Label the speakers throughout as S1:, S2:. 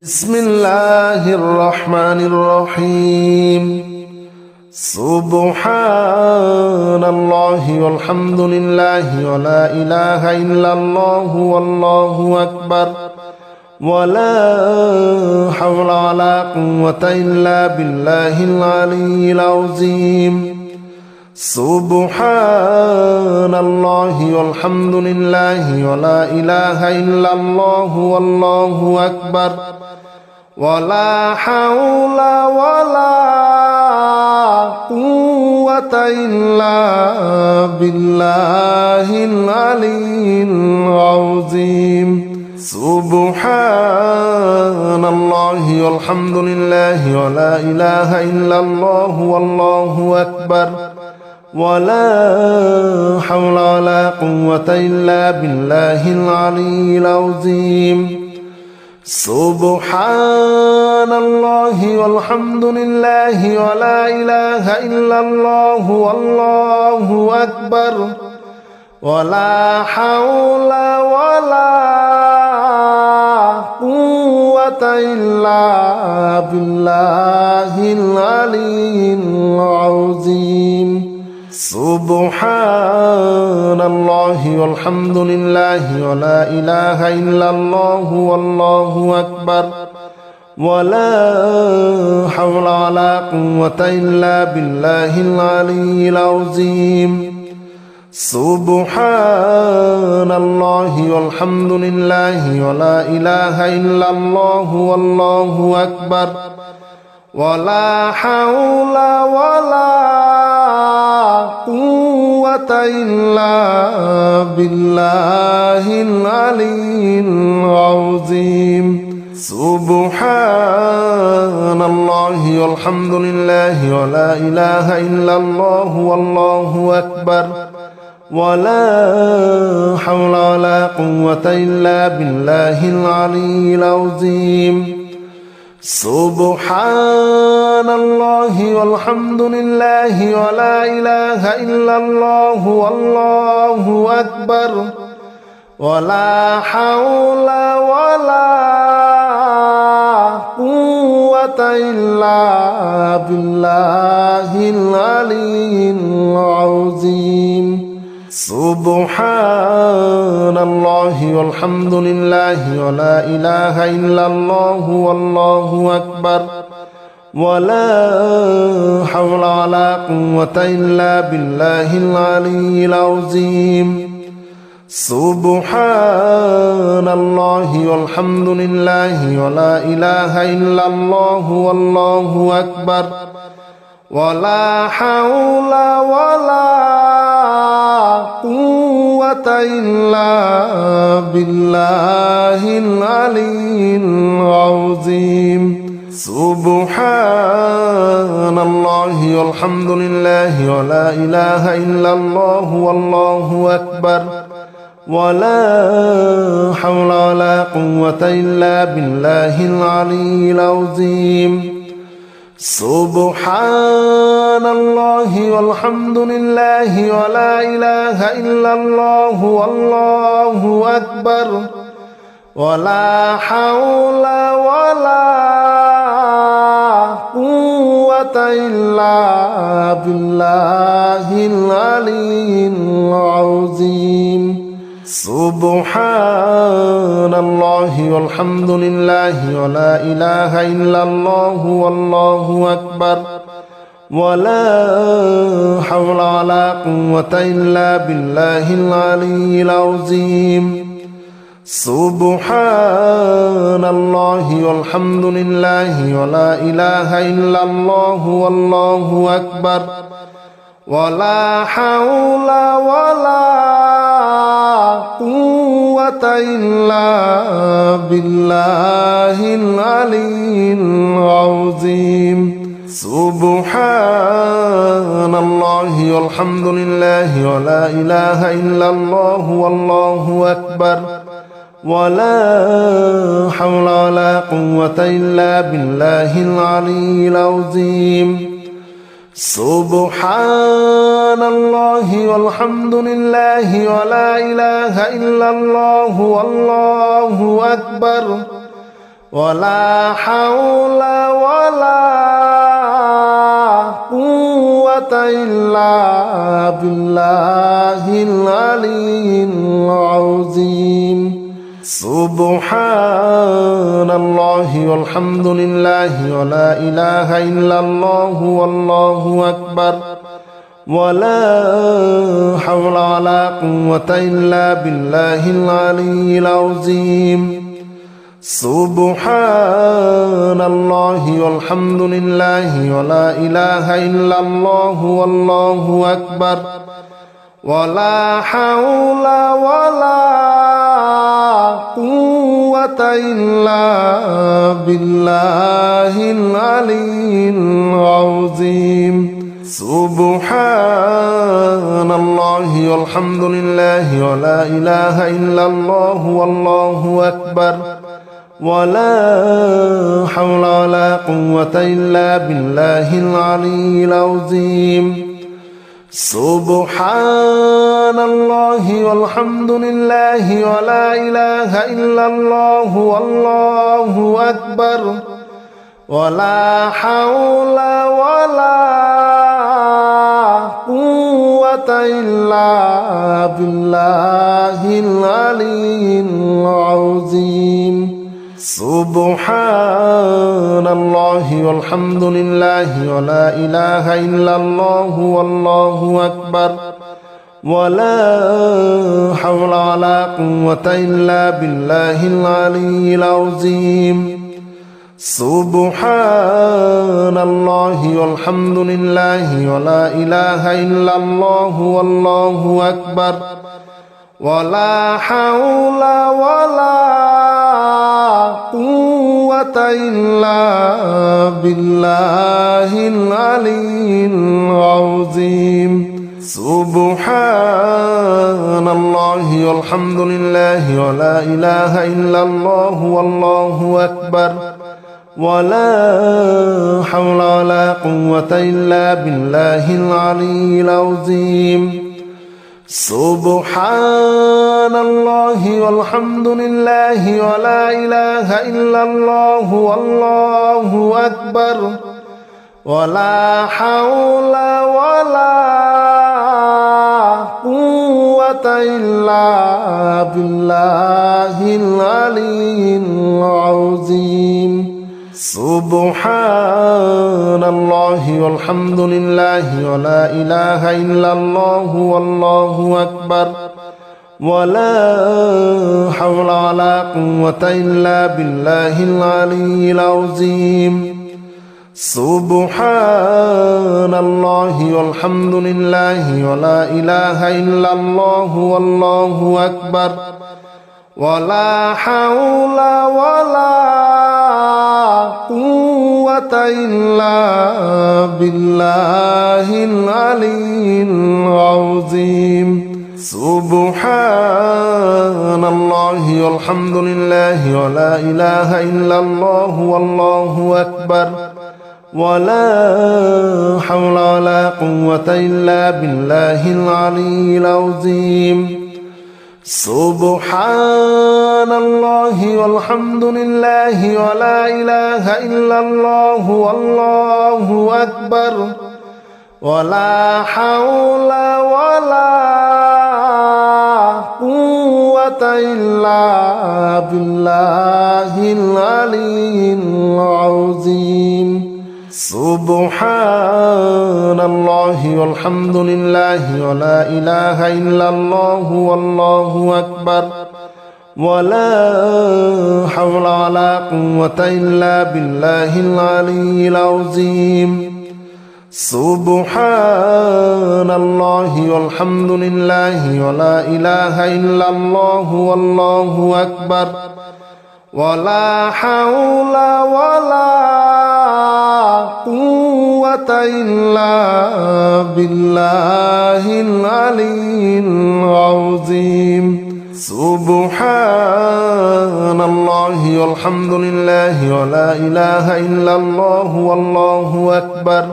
S1: بسم الله الرحمن الرحيم. سبحان الله والحمد لله ولا إله إلا الله والله أكبر ولا حول ولا قوة إلا بالله العلي العظيم. سبحان الله والحمد لله ولا إله إلا الله والله أكبر ولا حول ولا قوة إلا بالله العلي العظيم. سبحان الله والحمد لله ولا إله إلا الله والله أكبر ولا حول ولا قوة إلا بالله العلي العظيم. سبحان الله والحمد لله ولا إله إلا الله والله أكبر ولا حول ولا قوة إلا بالله العلي العظيم. سبحان الله والحمد لله ولا إله إلا الله والله أكبر ولا حول ولا قوة إلا بالله العلي العظيم. سبحان الله والحمد لله ولا إله إلا الله والله أكبر ولا حول ولا قوة إلا بالله العلي العظيم. سبحان الله والحمد لله ولا إله إلا الله والله أكبر ولا حول ولا قوة إلا بالله العلي العظيم. سبحان الله والحمد لله ولا إله إلا الله والله أكبر ولا حول ولا قوة إلا بالله العلي العظيم. سبحان الله والحمد لله ولا إله إلا الله والله أكبر ولا حول ولا قوة إلا بالله العلي العظيم. سبحان الله والحمد لله ولا إله إلا الله والله أكبر ولا حول ولا قوة إلا بالله العلي العظيم. سبحان الله والحمد لله ولا إله إلا الله والله أكبر ولا حول ولا قوة إلا بالله العلي العظيم. سبحان الله والحمد لله ولا إله إلا الله والله أكبر ولا حول ولا قوة إلا بالله العلي العظيم. سبحان الله والحمد لله ولا إله إلا الله والله أكبر ولا حول ولا قوة إلا بالله العلي العظيم. سبحان الله والحمد لله ولا إله إلا الله والله أكبر ولا حول ولا قوة إلا بالله العلي العظيم. سبحان الله والحمد لله ولا إله إلا الله والله أكبر ولا حول ولا قوة إلا بالله العلي العظيم. سبحان الله والحمد لله ولا إله إلا الله والله أكبر ولا حول ولا قوة إلا بالله العلي العظيم سبحان الله والحمد لله ولا إله إلا الله والله أكبر ولا حول ولا قوة إلا بالله العلي العظيم سبحان الله والحمد لله ولا إله إلا الله والله أكبر ولا حول ولا قوة إلا بالله العلي العظيم سبحان الله والحمد لله ولا إله إلا الله والله أكبر ولا حول ولا قوة إلا بالله العلي العظيم سبحان الله والحمد لله ولا إله إلا الله والله أكبر ولا حول ولا قوة إلا بالله العلي العظيم سبحان الله والحمد لله ولا إله إلا الله والله أكبر ولا حول ولا قوة إلا بالله العلي العظيم سبحان الله والحمد لله ولا إله إلا الله والله أكبر ولا حول ولا قوة إلا بالله العلي العظيم سبحان الله والحمد لله ولا إله إلا الله والله أكبر ولا حول ولا قوة إلا بالله العلي العظيم سبحان الله والحمد لله ولا إله إلا الله والله أكبر ولا حول ولا قوة إلا بالله العلي العظيم سبحان الله والحمد لله ولا إله إلا الله والله أكبر ولا حول ولا قوة إلا بالله العلي العظيم سبحان الله والحمد لله ولا إله إلا الله والله أكبر ولا حول ولا قوة إلا بالله العلي العظيم سبحان الله والحمد لله ولا إله إلا الله والله أكبر ولا حول ولا قوة إلا بالله العلي العظيم سبحان الله والحمد لله ولا إله إلا الله والله أكبر ولا حول ولا قوة إلا بالله العلي العظيم سبحان الله والحمد لله ولا إله إلا الله والله أكبر ولا حول ولا قوة إلا بالله العلي العظيم سبحان الله والحمد لله ولا إله إلا الله والله أكبر ولا حول ولا قوة إلا بالله العلي العظيم سبحان الله والحمد لله ولا إله إلا الله والله أكبر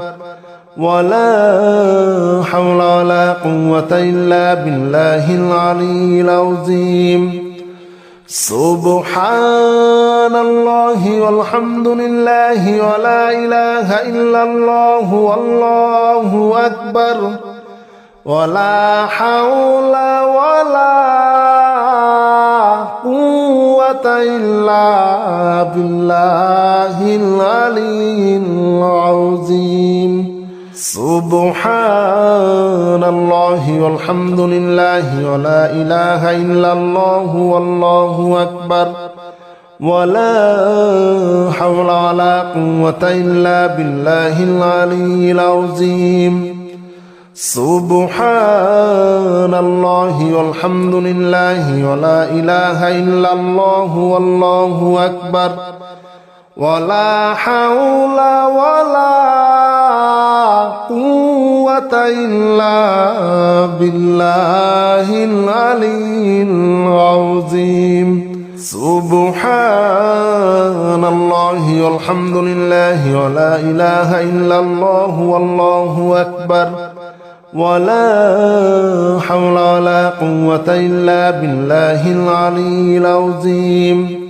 S1: ولا حول ولا قوة إلا بالله العلي العظيم سبحان الله والحمد لله ولا إله إلا الله والله أكبر ولا حول ولا قوة إلا بالله العلي العظيم سبحان الله والحمد لله ولا إله إلا الله والله أكبر ولا حول ولا قوة إلا بالله العلي العظيم سبحان الله والحمد لله ولا إله إلا الله والله أكبر ولا حول ولا قوة إلا بالله العلي العظيم سبحان الله والحمد لله ولا إله إلا الله والله أكبر ولا حول ولا قوة إلا بالله العلي العظيم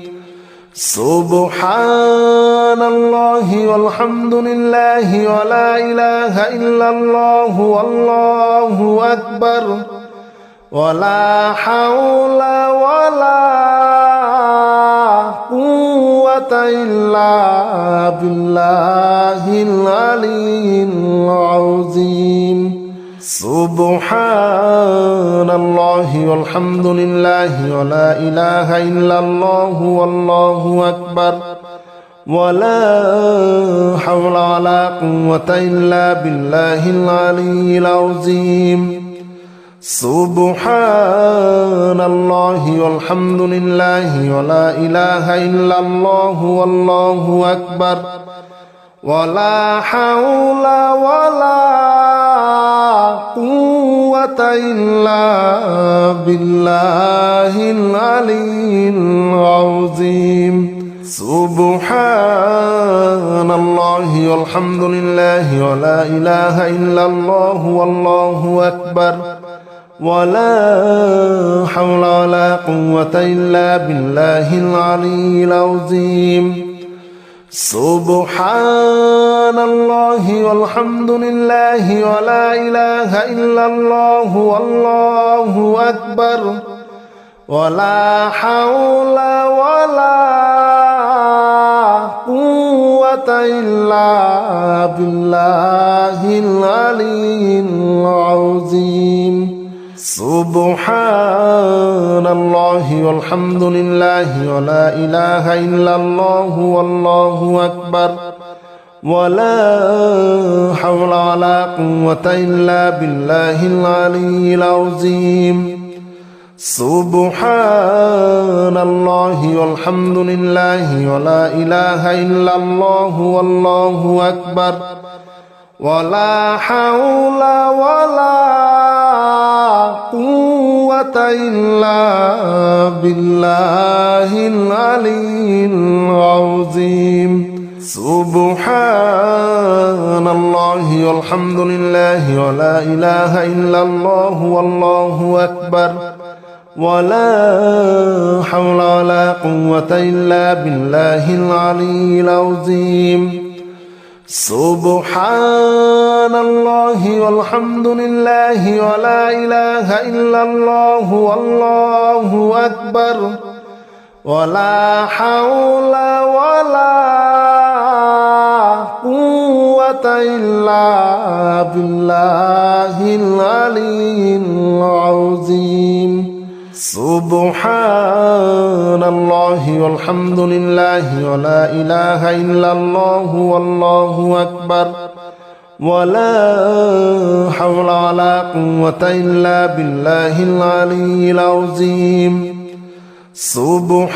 S1: سبحان الله والحمد لله ولا إله إلا الله والله أكبر ولا حول ولا قوة إلا بالله العلي العظيم سبحان الله والحمد لله ولا إله إلا الله والله أكبر ولا حول ولا قوة إلا بالله العلي العظيم سبحان الله والحمد لله ولا إله إلا الله والله أكبر ولا حول ولا قوة إلا بالله العلي العظيم سبحان الله والحمد لله ولا إله إلا الله والله أكبر ولا حول ولا قوة إلا بالله العلي العظيم سبحان الله والحمد لله ولا إله إلا الله والله أكبر ولا حول ولا قوة إلا بالله العلي العظيم سبحان الله والحمد لله ولا إله إلا الله والله أكبر ولا حول ولا قوة إلا بالله العلي العظيم سبحان الله والحمد لله ولا إله إلا الله والله أكبر ولا حول ولا قوة إلا بالله العلي العظيم سبحان الله والحمد لله ولا إله إلا الله والله أكبر ولا حول ولا قوة إلا بالله العلي العظيم سبحان الله والحمد لله ولا إله إلا الله والله أكبر ولا حول ولا قوة إلا بالله العلي العظيم سبحان الله والحمد لله ولا إله إلا الله والله أكبر ولا حول ولا قوة إلا بالله العلي العظيم سبحان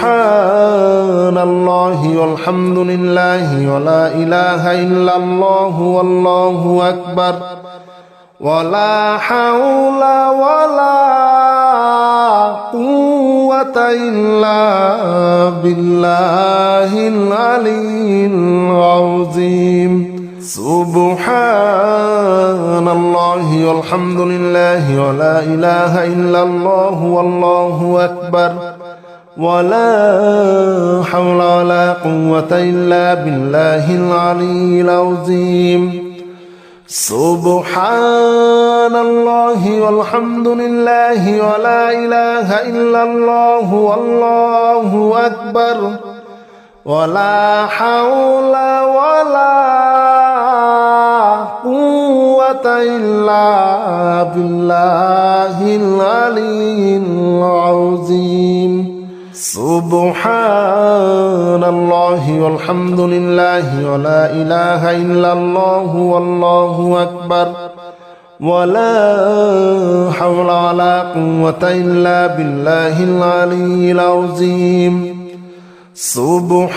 S1: الله والحمد لله ولا إله إلا الله والله أكبر ولا حول ولا قوة إلا بالله العلي العظيم سبحان الله والحمد لله ولا إله إلا الله والله أكبر ولا حول ولا قوة إلا بالله العلي العظيم سبحان الله والحمد لله ولا إله إلا الله والله أكبر ولا حول ولا قوة إلا بالله العلي العظيم سبحان الله والحمد لله ولا إله إلا الله والله أكبر ولا حول ولا قوة إلا بالله العلي العظيم سبحان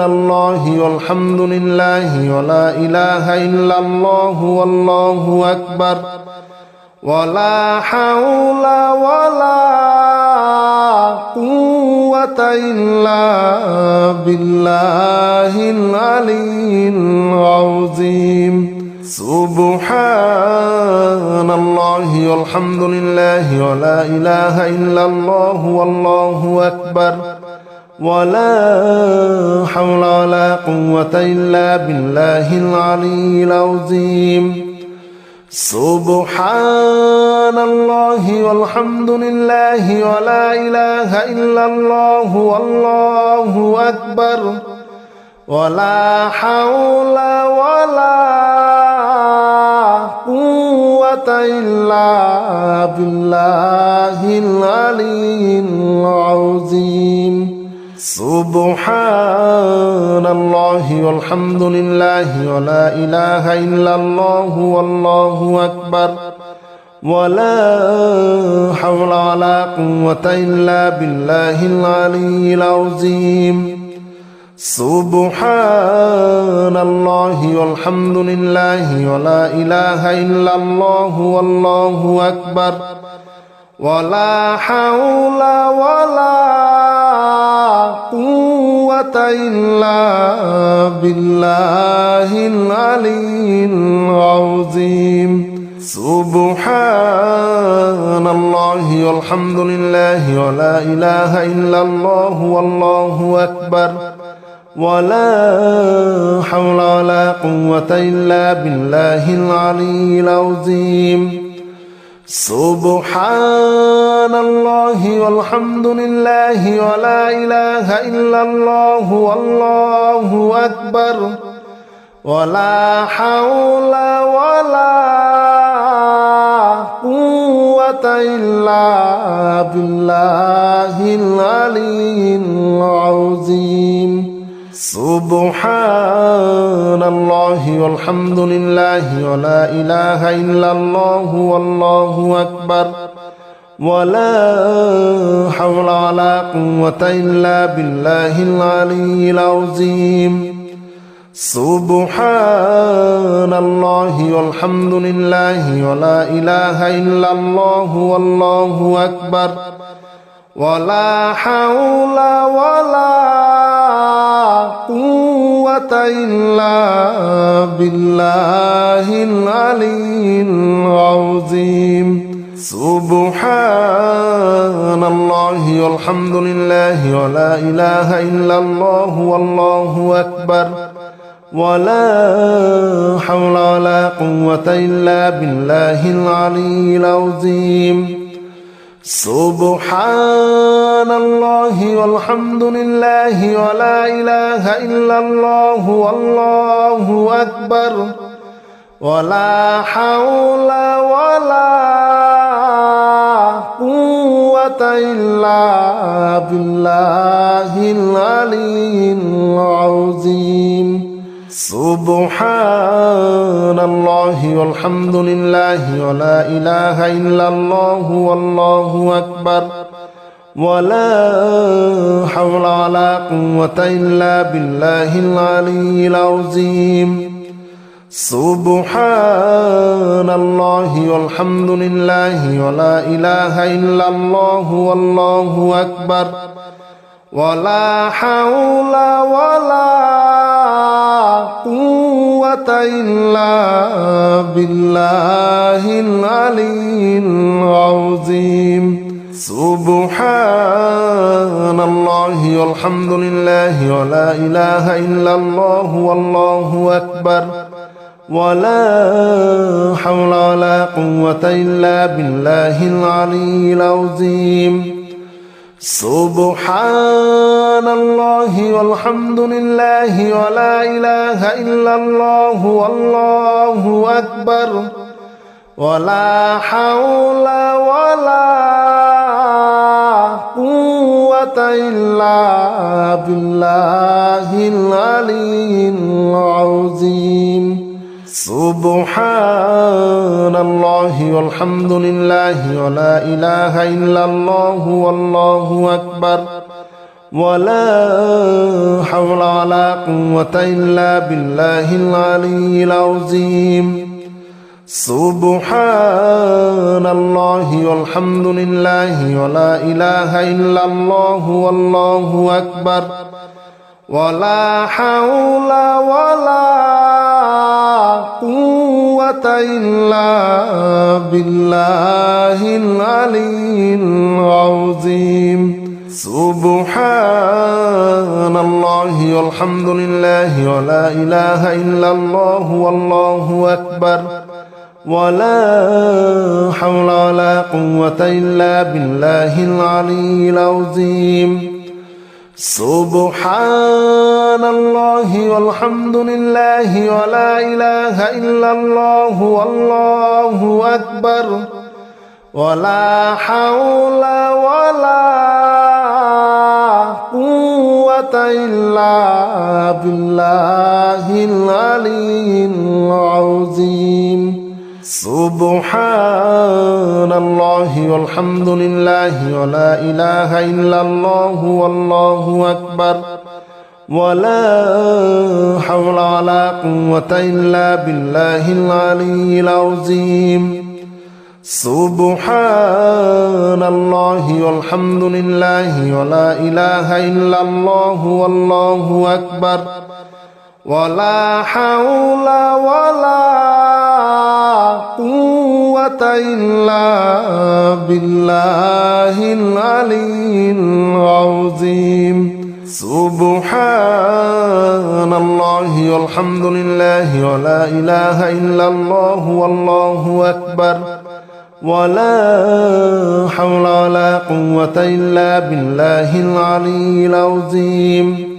S1: الله والحمد لله ولا إله إلا الله والله أكبر ولا حول ولا قوة إلا بالله العلي العظيم سبحان الله والحمد لله ولا إله إلا الله والله أكبر ولا حول ولا قوة إلا بالله العلي العظيم سبحان الله والحمد لله ولا إله إلا الله والله أكبر ولا حول ولا قوة إلا بالله العلي العظيم سبحان الله والحمد لله ولا إله إلا الله والله أكبر ولا حول ولا قوة إلا بالله العلي العظيم سبحان الله والحمد لله ولا إله إلا الله والله أكبر ولا حول ولا قوة إلا بالله العلي العظيم سبحان الله والحمد لله ولا إله إلا الله والله أكبر ولا حول ولا قوة إلا بالله العلي العظيم سبحان الله والحمد لله ولا إله إلا الله والله أكبر ولا حول ولا قوة إلا بالله العلي العظيم سبحان الله والحمد لله ولا إله إلا الله والله أكبر ولا حول ولا قوة إلا بالله العلي العظيم سبحان الله والحمد لله ولا إله إلا الله والله أكبر ولا حول ولا قوة إلا بالله العلي العظيم سبحان الله والحمد لله ولا إله إلا الله والله أكبر ولا حول ولا قوة إلا بالله العلي العظيم سبحان الله والحمد لله ولا إله إلا الله والله أكبر ولا حول ولا قوة إلا بالله العلي العظيم سبحان الله والحمد لله ولا إله إلا الله والله أكبر ولا حول ولا قوة إلا بالله العلي العظيم سبحان الله والحمد لله ولا إله إلا الله والله أكبر ولا حول ولا قوة إلا بالله العلي العظيم سبحان الله والحمد لله ولا إله إلا الله والله أكبر ولا حول ولا قوة إلا بالله العلي العظيم سبحان الله والحمد لله ولا إله إلا الله والله أكبر ولا حول ولا قوة إلا بالله العلي العظيم سبحان الله والحمد لله ولا إله إلا الله والله أكبر ولا حول ولا قوة إلا بالله العلي العظيم سبحان الله والحمد لله ولا إله إلا الله والله أكبر ولا حول ولا قوة إلا بالله العلي العظيم سبحان الله والحمد لله ولا إله إلا الله والله أكبر ولا حول ولا قوة إلا بالله العلي العظيم سبحان الله والحمد لله ولا إله إلا الله والله أكبر ولا حول ولا قوة إلا بالله العلي العظيم سبحان الله والحمد لله ولا إله إلا الله والله أكبر ولا حول ولا قوة إلا بالله العلي العظيم سبحان الله والحمد لله ولا إله إلا الله والله أكبر ولا حول ولا قوة إلا بالله العلي العظيم سبحان الله والحمد لله ولا إله إلا الله والله أكبر ولا حول ولا قوة إلا بالله العلي العظيم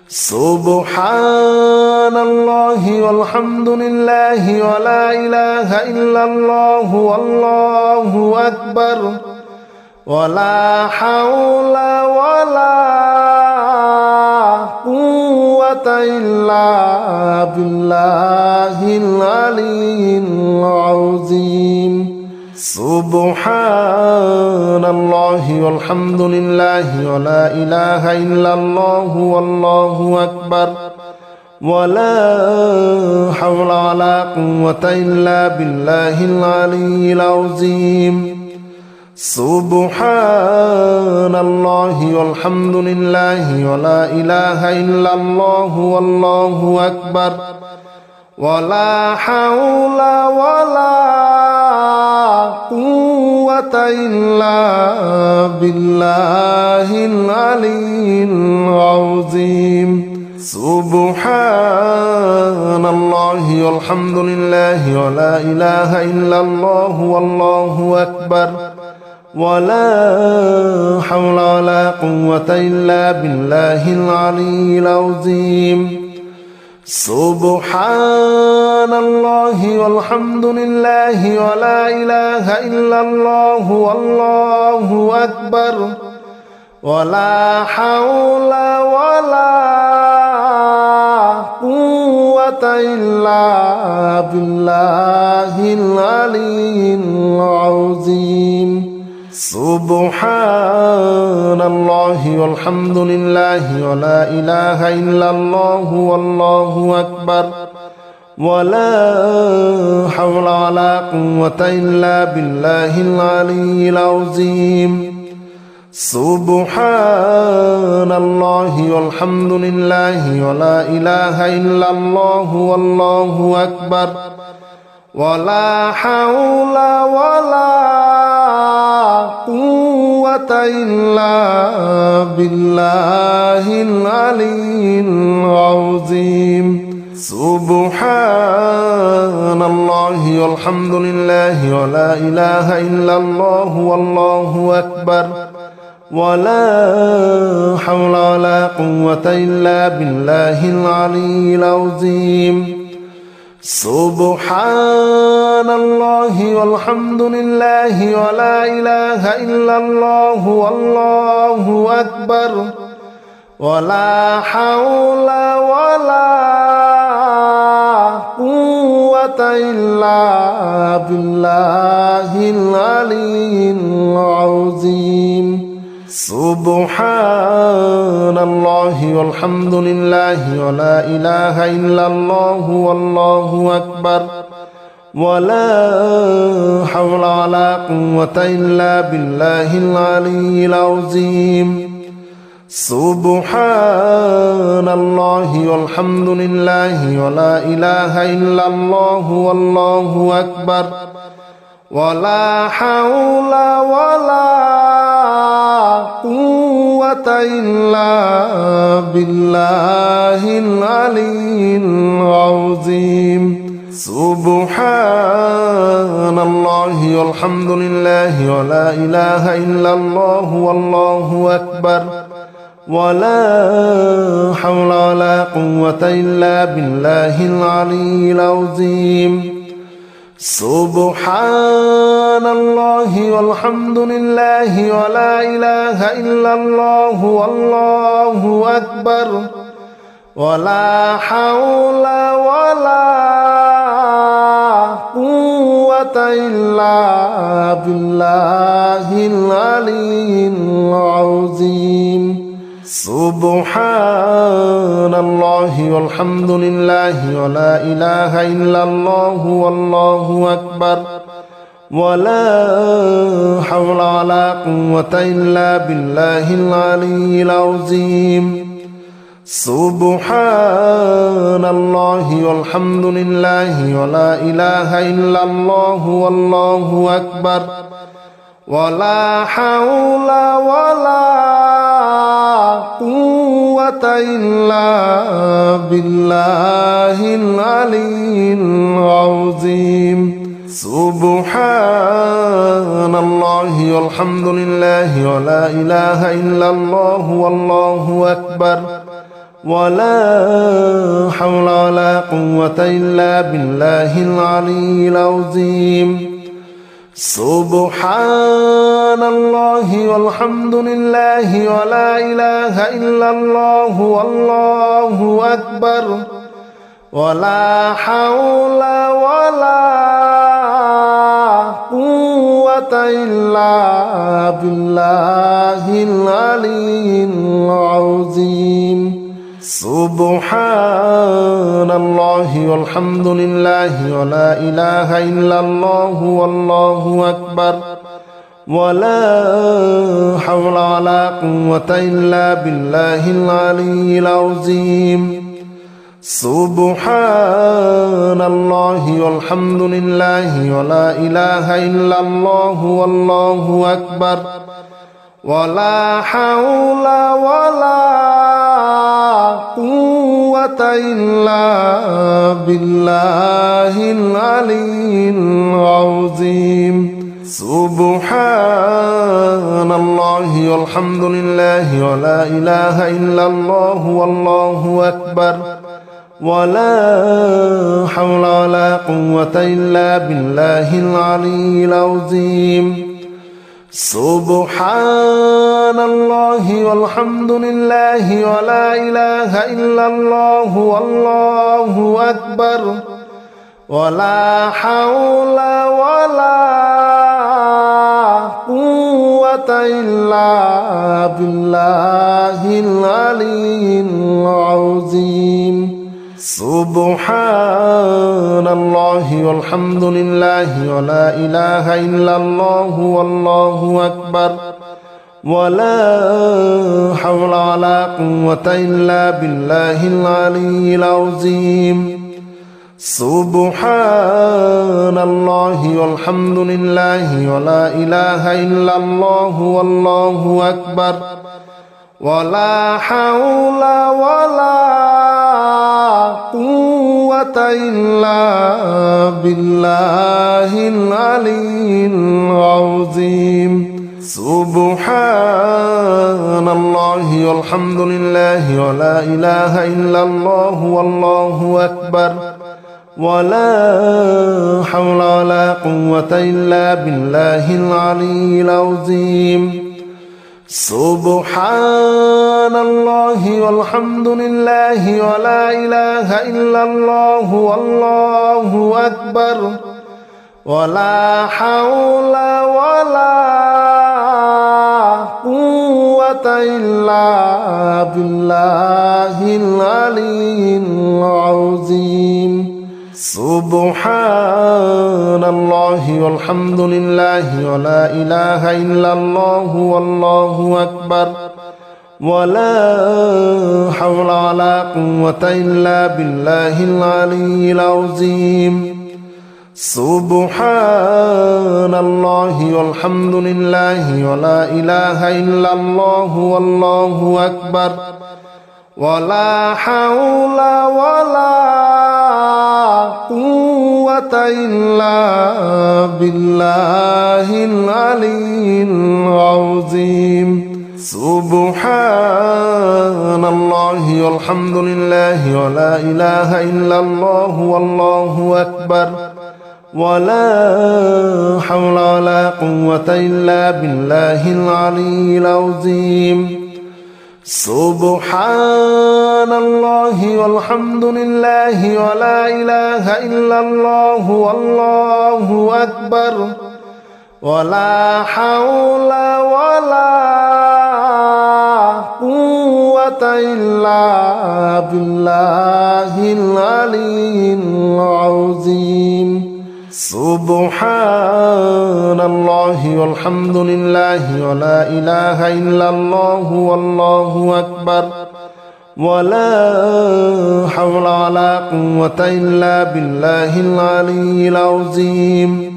S1: سبحان الله والحمد لله ولا إله إلا الله والله أكبر ولا حول ولا قوة إلا بالله العلي العظيم سبحان الله والحمد لله ولا إله إلا الله والله أكبر ولا حول ولا قوة إلا بالله العلي العظيم سبحان الله والحمد لله ولا إله إلا الله والله أكبر ولا حول ولا قوة إلا بالله العلي العظيم سبحان الله والحمد لله ولا إله إلا الله والله أكبر ولا حول ولا قوة إلا بالله العلي العظيم سبحان الله والحمد لله ولا إله إلا الله والله أكبر ولا حول ولا قوة إلا بالله العلي العظيم سبحان الله والحمد لله ولا إله إلا الله والله أكبر ولا حول ولا قوة إلا بالله العلي العظيم سبحان الله والحمد لله ولا إله إلا الله والله أكبر ولا حول ولا قوة إلا بالله العلي العظيم سبحان الله والحمد لله ولا إله إلا الله والله أكبر ولا حول ولا قوة إلا بالله العلي العظيم سبحان الله والحمد لله ولا إله إلا الله والله أكبر ولا حول ولا قوة إلا بالله العلي العظيم سبحان الله والحمد لله ولا إله إلا الله والله أكبر ولا حول ولا قوة إلا بالله العلي العظيم سبحان الله والحمد لله ولا إله إلا الله والله أكبر ولا حول ولا قوة إلا بالله العلي العظيم سبحان الله والحمد لله ولا إله إلا الله والله أكبر ولا حول ولا قوة إلا بالله العلي العظيم سبحان الله والحمد لله ولا إله إلا الله والله أكبر ولا حول ولا قوة إلا بالله العلي العظيم سبحان الله والحمد لله ولا إله إلا الله والله أكبر ولا حول ولا قوة إلا بالله العلي العظيم سبحان الله والحمد لله ولا إله إلا الله والله أكبر ولا حول ولا قوة إلا بالله العلي العظيم سبحان الله والحمد لله ولا إله إلا الله والله أكبر ولا حول ولا قوة إلا بالله العلي العظيم سبحان الله والحمد لله ولا إله إلا الله والله أكبر ولا حول ولا قوة إلا بالله العلي العظيم سبحان الله والحمد لله ولا إله إلا الله والله أكبر ولا حول ولا قوة إلا بالله العلي العظيم سبحان الله والحمد لله ولا إله إلا الله والله أكبر ولا حول ولا قوة إلا بالله العلي العظيم سبحان الله والحمد لله ولا إله إلا الله والله أكبر ولا حول ولا قوة إلا بالله العلي العظيم سبحان الله والحمد لله ولا إله إلا الله والله أكبر ولا حول ولا قوة إلا بالله العلي العظيم سبحان الله والحمد لله ولا إله إلا الله والله أكبر ولا حول ولا قوة إلا بالله العلي العظيم سبحان الله والحمد لله ولا إله إلا الله والله أكبر ولا حول ولا قوة إلا بالله العلي العظيم سبحان الله والحمد لله ولا إله إلا الله والله أكبر ولا حول ولا قوة إلا بالله العلي العظيم سبحان الله والحمد لله ولا إله إلا الله والله أكبر ولا حول ولا قوة إلا بالله العلي العظيم سبحان الله والحمد لله ولا إله إلا الله والله أكبر ولا حول ولا قوة إلا بالله العلي العظيم سبحان الله والحمد لله ولا إله إلا الله والله أكبر ولا حول ولا قوة إلا بالله العلي العظيم سبحان الله والحمد لله ولا إله إلا الله والله أكبر ولا حول ولا قوة إلا بالله العلي العظيم سبحان الله والحمد لله ولا إله إلا الله والله أكبر ولا حول ولا قوة إلا بالله العلي العظيم سبحان الله والحمد لله ولا إله إلا الله والله أكبر ولا حول ولا قوة إلا بالله العلي العظيم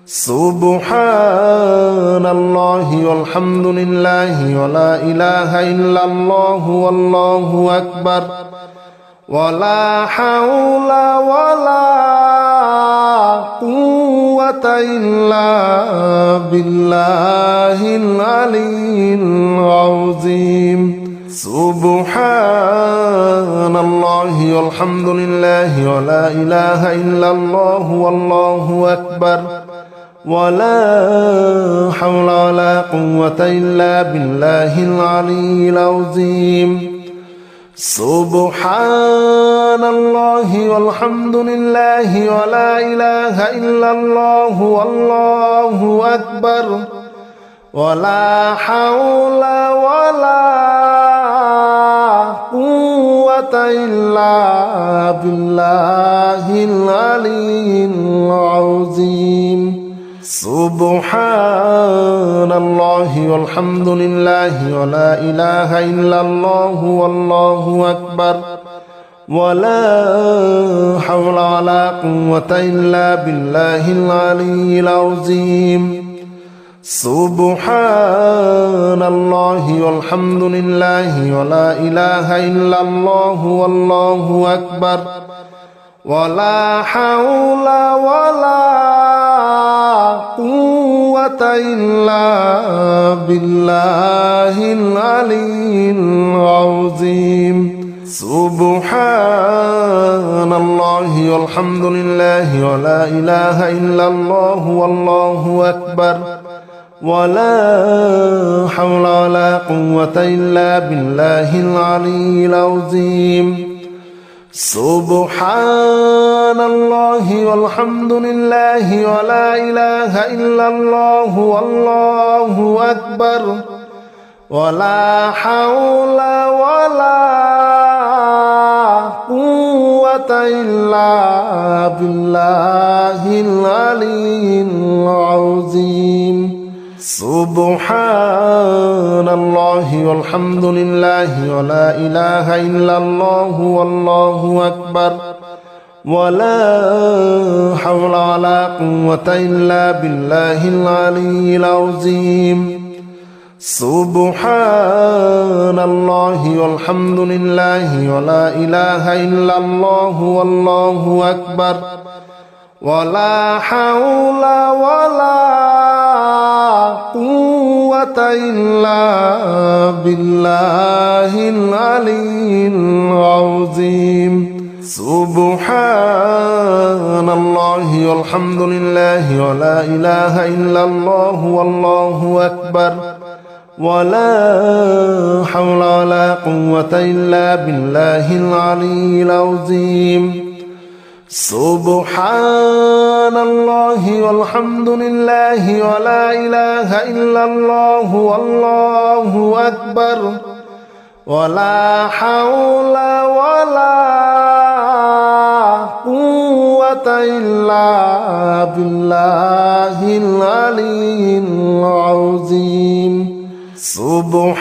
S1: سبحان الله والحمد لله ولا إله إلا الله والله أكبر ولا حول ولا قوة إلا بالله العلي العظيم سبحان الله والحمد لله ولا إله إلا الله والله أكبر ولا حول ولا قوة إلا بالله العلي العظيم سبحان الله والحمد لله ولا إله إلا الله والله أكبر ولا حول ولا قوة إلا بالله العلي العظيم سبحان الله والحمد لله ولا إله إلا الله والله أكبر ولا حول ولا قوة إلا بالله العلي العظيم سبحان الله والحمد لله ولا إله إلا الله والله أكبر ولا حول ولا قوة إلا بالله العلي العظيم سبحان الله والحمد لله ولا إله إلا الله والله أكبر ولا حول ولا قوة إلا بالله العلي العظيم سبحان الله والحمد لله ولا إله إلا الله والله أكبر ولا حول ولا قوة إلا بالله العلي العظيم سبحان الله والحمد لله ولا إله إلا الله والله أكبر ولا حول ولا قوة إلا بالله العلي العظيم سبحان الله والحمد لله ولا إله إلا الله والله أكبر ولا حول ولا قوة إلا بالله العلي العظيم سبحان الله والحمد لله ولا إله إلا الله والله أكبر ولا حول ولا قوة إلا بالله العلي العظيم سبحان الله والحمد لله ولا إله إلا الله والله أكبر ولا حول ولا قوة إلا بالله العلي العظيم سبحان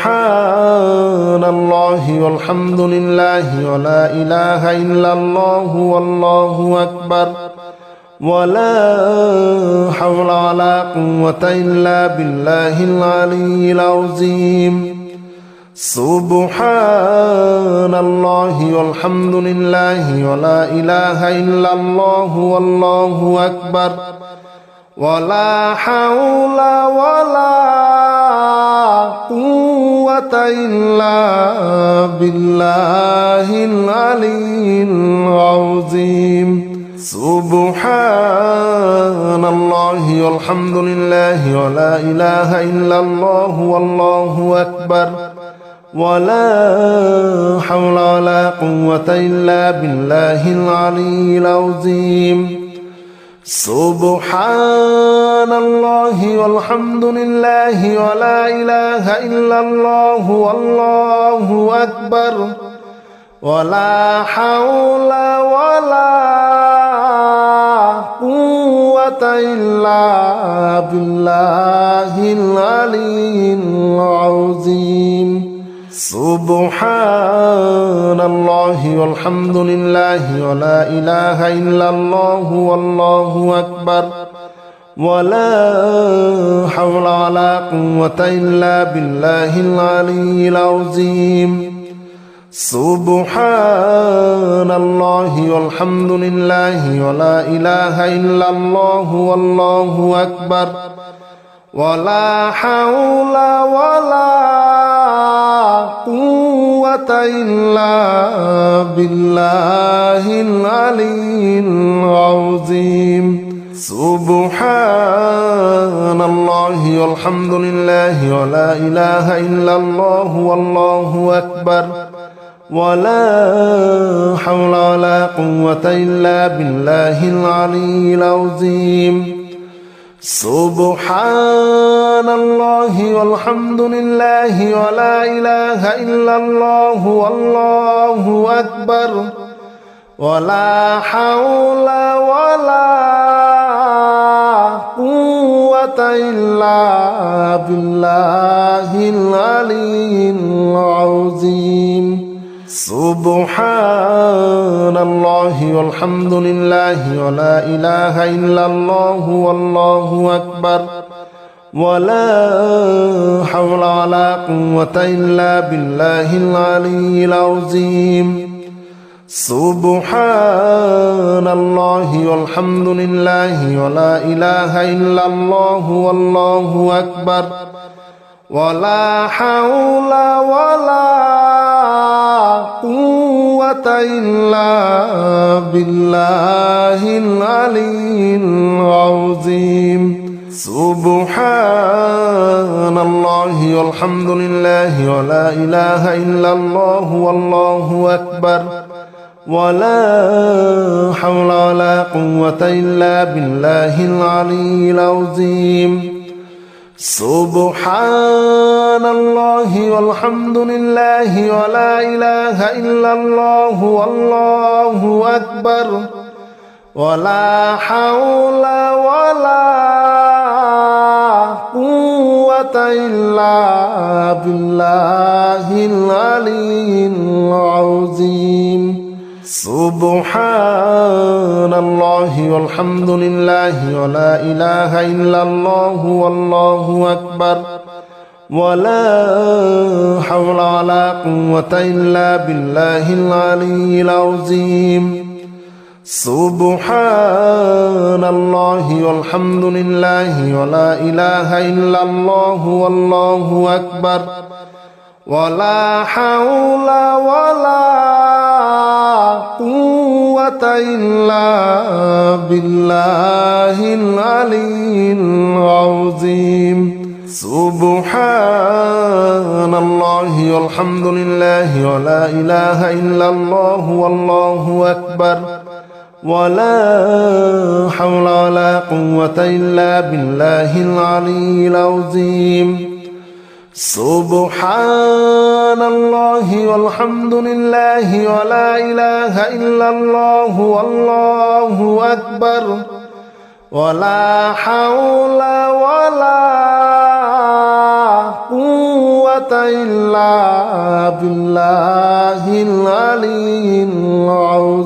S1: الله والحمد لله ولا إله إلا الله والله أكبر ولا حول ولا قوة إلا بالله العلي العظيم سبحان الله والحمد لله ولا إله إلا الله والله أكبر ولا حول ولا قوة إلا بالله العلي العظيم سبحان الله والحمد لله ولا إله إلا الله والله أكبر ولا حول ولا قوة إلا بالله العلي العظيم سبحان الله والحمد لله ولا إله إلا الله والله أكبر ولا حول ولا قوة إلا بالله العلي العظيم سبحان الله والحمد لله ولا إله إلا الله والله أكبر ولا حول ولا قوة إلا بالله العلي العظيم سبحان الله والحمد لله ولا إله إلا الله والله أكبر ولا حول ولا قوة إلا بالله العلي العظيم سبحان الله والحمد لله ولا إله إلا الله والله أكبر ولا حول ولا قوة إلا بالله العلي العظيم سبحان الله والحمد لله ولا إله إلا الله والله أكبر ولا حول ولا قوة إلا بالله العلي العظيم سبحان الله والحمد لله ولا إله إلا الله والله أكبر ولا حول ولا قوة إلا بالله العلي العظيم سبحان الله والحمد لله ولا إله إلا الله والله أكبر ولا حول ولا قوة إلا بالله العلي العظيم سبحان الله والحمد لله ولا إله إلا الله والله أكبر ولا حول ولا قوة إلا بالله العلي العظيم سبحان الله والحمد لله ولا إله إلا الله والله أكبر ولا حول ولا قوة إلا بالله العلي العظيم سبحان الله والحمد لله ولا إله إلا الله والله أكبر ولا حول ولا قوة إلا بالله العلي العظيم سبحان الله والحمد لله ولا إله إلا الله والله أكبر ولا حول ولا قوة إلا بالله العلي العظيم سبحان الله والحمد لله ولا إله إلا الله والله أكبر ولا حول ولا قوة إلا بالله العلي العظيم سبحان الله والحمد لله ولا إله إلا الله والله أكبر ولا حول ولا قوة إلا بالله العلي العظيم